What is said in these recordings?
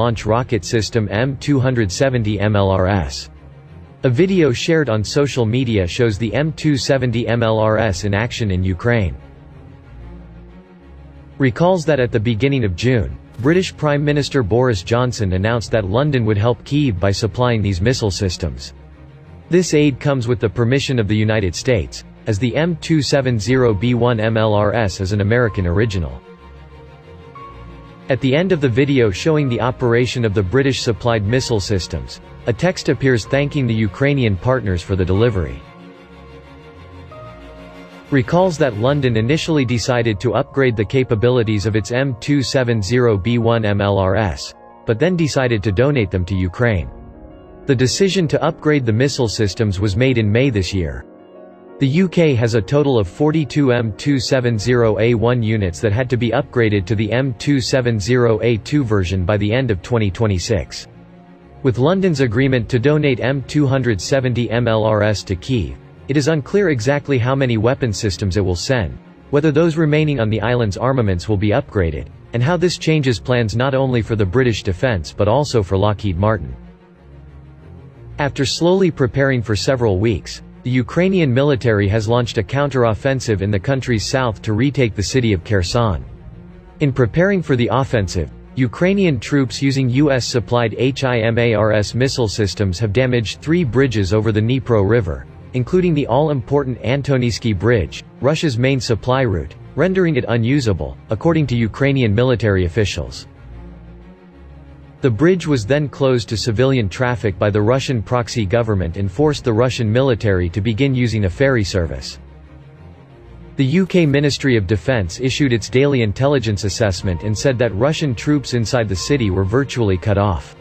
launch rocket system M270 MLRS. A video shared on social media shows the M270 MLRS in action in Ukraine. Recalls that at the beginning of June, British Prime Minister Boris Johnson announced that London would help Kyiv by supplying these missile systems. This aid comes with the permission of the United States, as the M270B1 MLRS is an American original. At the end of the video showing the operation of the British-supplied missile systems, a text appears thanking the Ukrainian partners for the delivery. Recalls that London initially decided to upgrade the capabilities of its M270B1 MLRS, but then decided to donate them to Ukraine. The decision to upgrade the missile systems was made in May this year. The UK has a total of 42 M270A1 units that had to be upgraded to the M270A2 version by the end of 2026. With London's agreement to donate M270 MLRS to Kyiv, it is unclear exactly how many weapon systems it will send, whether those remaining on the island's armaments will be upgraded, and how this changes plans not only for the British defence but also for Lockheed Martin. After slowly preparing for several weeks, the Ukrainian military has launched a counter-offensive in the country's south to retake the city of Kherson. In preparing for the offensive, Ukrainian troops using US-supplied HIMARS missile systems have damaged 3 bridges over the Dnipro River, including the all-important Antonivsky Bridge, Russia's main supply route, rendering it unusable, according to Ukrainian military officials. The bridge was then closed to civilian traffic by the Russian proxy government and forced the Russian military to begin using a ferry service. The UK Ministry of Defence issued its daily intelligence assessment and said that Russian troops inside the city were virtually cut off.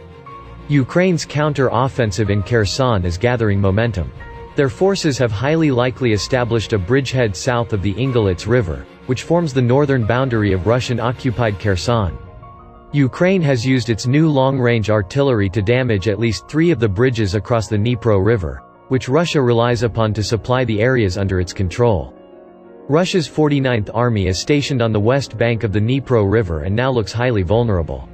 Ukraine's counter-offensive in Kherson is gathering momentum. Their forces have highly likely established a bridgehead south of the Ingulets River, which forms the northern boundary of Russian-occupied Kherson. Ukraine has used its new long-range artillery to damage at least 3 of the bridges across the Dnipro River, which Russia relies upon to supply the areas under its control. Russia's 49th Army is stationed on the west bank of the Dnipro River and now looks highly vulnerable.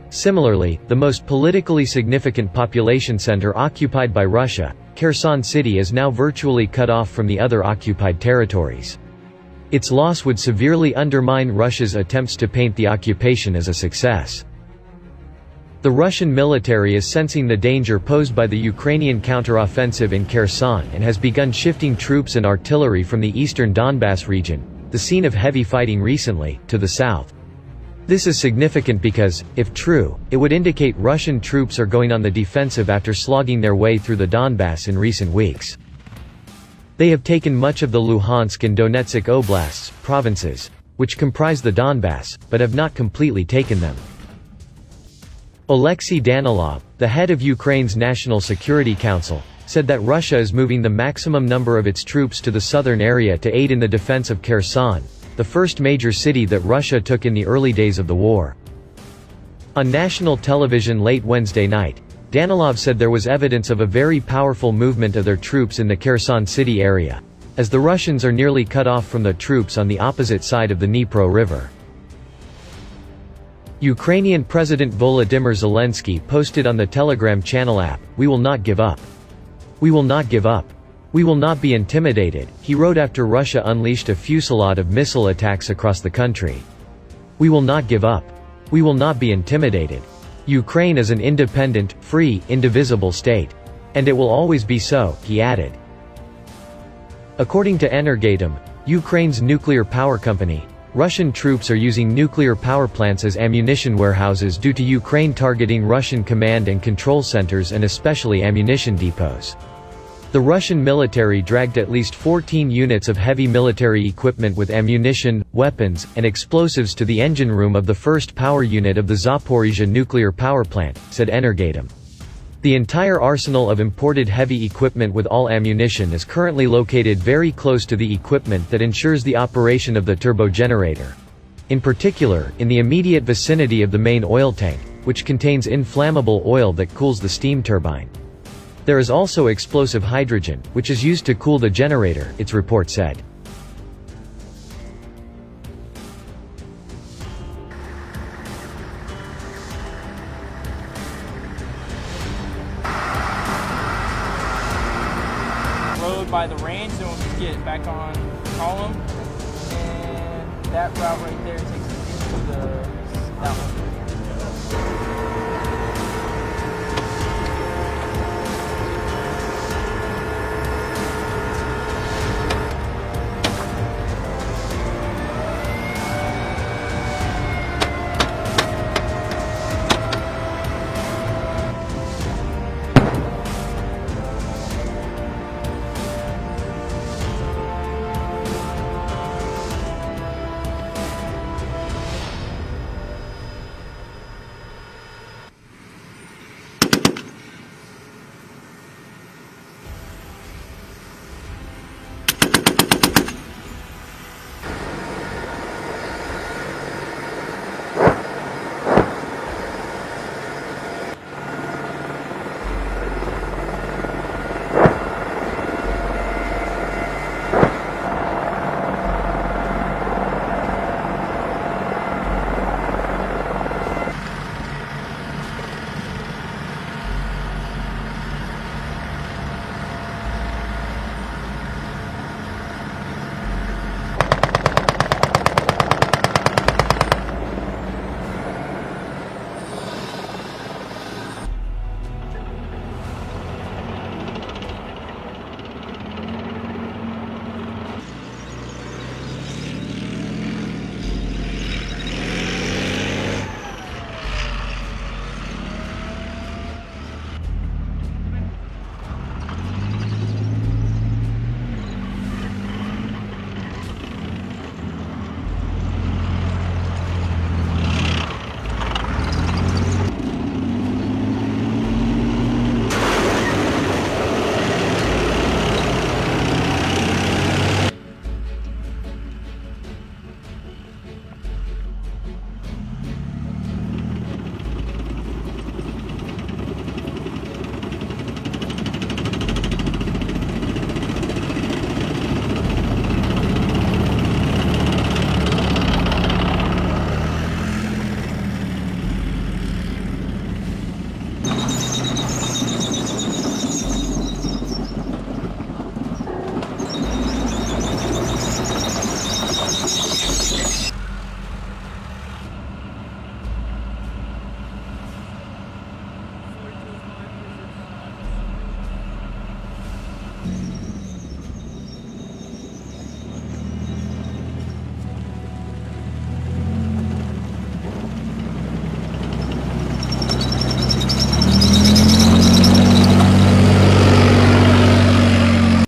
Similarly, the most politically significant population center occupied by Russia, Kherson City, is now virtually cut off from the other occupied territories. Its loss would severely undermine Russia's attempts to paint the occupation as a success. The Russian military is sensing the danger posed by the Ukrainian counteroffensive in Kherson and has begun shifting troops and artillery from the eastern Donbass region, the scene of heavy fighting recently, to the south. This is significant because, if true, it would indicate Russian troops are going on the defensive after slogging their way through the Donbass in recent weeks. They have taken much of the Luhansk and Donetsk oblasts, provinces, which comprise the Donbass, but have not completely taken them. Oleksiy Danilov, the head of Ukraine's National Security Council, said that Russia is moving the maximum number of its troops to the southern area to aid in the defense of Kherson, the first major city that Russia took in the early days of the war. On national television late Wednesday night, Danilov said there was evidence of a very powerful movement of their troops in the Kherson city area, as the Russians are nearly cut off from the troops on the opposite side of the Dnipro River. Ukrainian President Volodymyr Zelensky posted on the Telegram channel app, "We will not give up. We will not give up. We will not be intimidated," he wrote after Russia unleashed a fusillade of missile attacks across the country. "We will not give up. We will not be intimidated. Ukraine is an independent, free, indivisible state. And it will always be so," he added. According to Energatom, Ukraine's nuclear power company, Russian troops are using nuclear power plants as ammunition warehouses due to Ukraine targeting Russian command and control centers and especially ammunition depots. The Russian military dragged at least 14 units of heavy military equipment with ammunition, weapons, and explosives to the engine room of the first power unit of the Zaporizhzhia nuclear power plant, said Energatom. The entire arsenal of imported heavy equipment with all ammunition is currently located very close to the equipment that ensures the operation of the turbo generator. In particular, in the immediate vicinity of the main oil tank, which contains inflammable oil that cools the steam turbine. There is also explosive hydrogen, which is used to cool the generator, its report said. by the range, then we'll just get back on column. And that route right there takes us into that one.